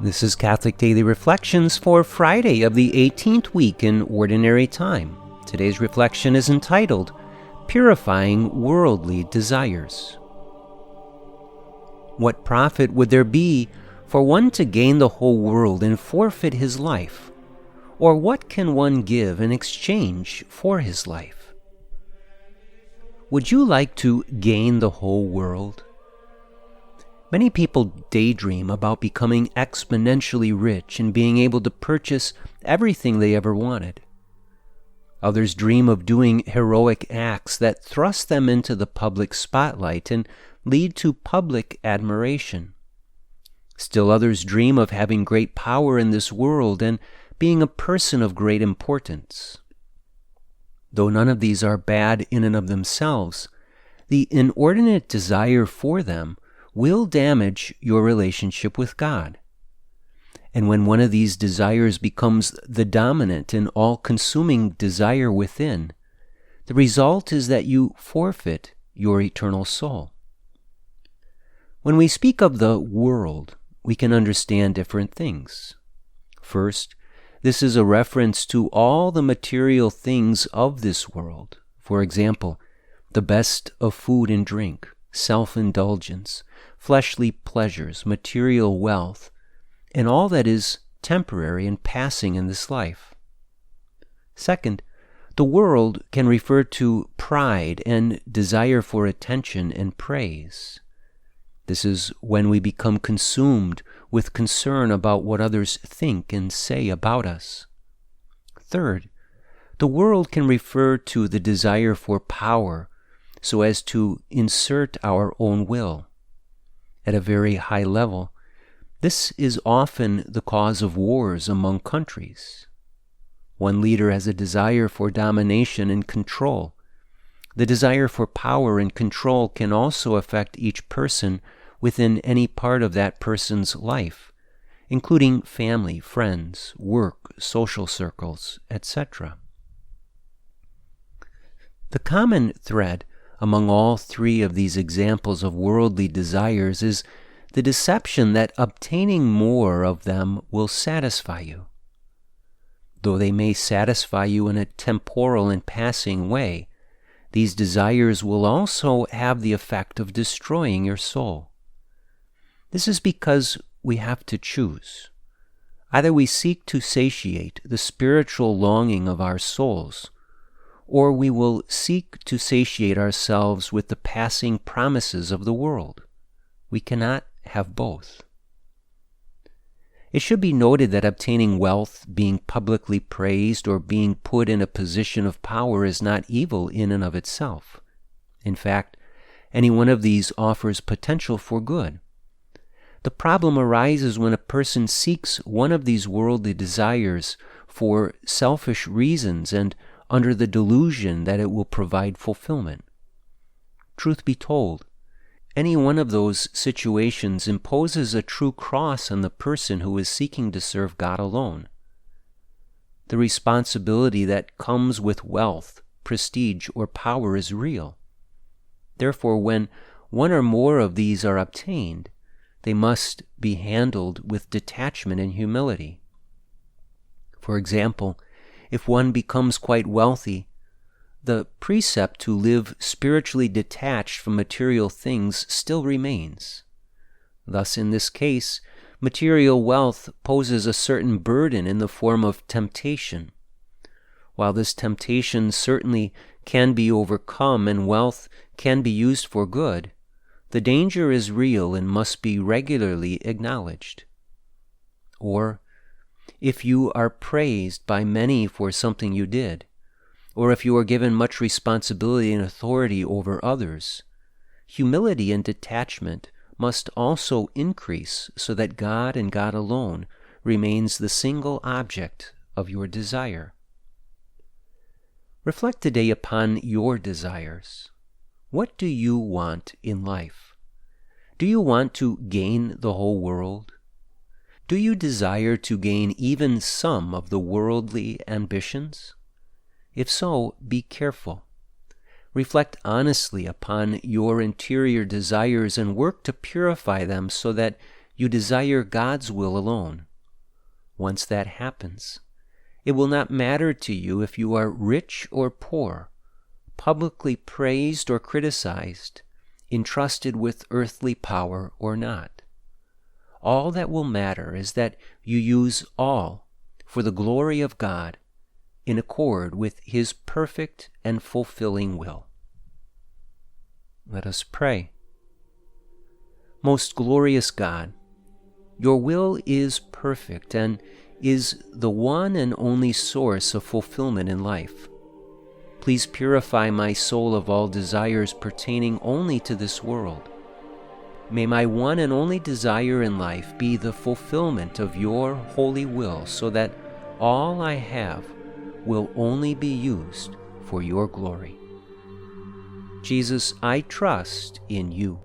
This is Catholic Daily Reflections for Friday of the 18th week in Ordinary Time. Today's reflection is entitled, Purifying Worldly Desires. What profit would there be for one to gain the whole world and forfeit his life? Or what can one give in exchange for his life? Would you like to gain the whole world? Many people daydream about becoming exponentially rich and being able to purchase everything they ever wanted. Others dream of doing heroic acts that thrust them into the public spotlight and lead to public admiration. Still others dream of having great power in this world and being a person of great importance. Though none of these are bad in and of themselves, the inordinate desire for them will damage your relationship with God. And when one of these desires becomes the dominant and all-consuming desire within, the result is that you forfeit your eternal soul. When we speak of the world, we can understand different things. First, this is a reference to all the material things of this world. For example, the best of food and drink, self-indulgence, fleshly pleasures, material wealth, and all that is temporary and passing in this life. Second, the world can refer to pride and desire for attention and praise. This is when we become consumed with concern about what others think and say about us. Third, the world can refer to the desire for power so as to insert our own will. At a very high level, this is often the cause of wars among countries. One leader has a desire for domination and control. The desire for power and control can also affect each person within any part of that person's life, including family, friends, work, social circles, etc. The common thread among all three of these examples of worldly desires is the deception that obtaining more of them will satisfy you. Though they may satisfy you in a temporal and passing way, these desires will also have the effect of destroying your soul. This is because we have to choose. Either we seek to satiate the spiritual longing of our souls, or we will seek to satiate ourselves with the passing promises of the world. We cannot have both. It should be noted that obtaining wealth, being publicly praised, or being put in a position of power is not evil in and of itself. In fact, any one of these offers potential for good. The problem arises when a person seeks one of these worldly desires for selfish reasons and under the delusion that it will provide fulfillment. Truth be told, any one of those situations imposes a true cross on the person who is seeking to serve God alone. The responsibility that comes with wealth, prestige, or power is real. Therefore, when one or more of these are obtained, they must be handled with detachment and humility. For example, if one becomes quite wealthy, the precept to live spiritually detached from material things still remains. Thus, in this case, material wealth poses a certain burden in the form of temptation. While this temptation certainly can be overcome and wealth can be used for good, the danger is real and must be regularly acknowledged. Or, if you are praised by many for something you did, or if you are given much responsibility and authority over others, humility and detachment must also increase so that God and God alone remains the single object of your desire. Reflect today upon your desires. What do you want in life? Do you want to gain the whole world? Do you desire to gain even some of the worldly ambitions? If so, be careful. Reflect honestly upon your interior desires and work to purify them so that You desire God's will alone. Once that happens, it will not matter to you if you are rich or poor, publicly praised or criticized, entrusted with earthly power or not. All that will matter is that you use all for the glory of God in accord with His perfect and fulfilling will. Let us pray. Most glorious God, your will is perfect and is the one and only source of fulfillment in life. Please purify my soul of all desires pertaining only to this world. May my one and only desire in life be the fulfillment of your holy will, so that all I have will only be used for your glory. Jesus, I trust in you.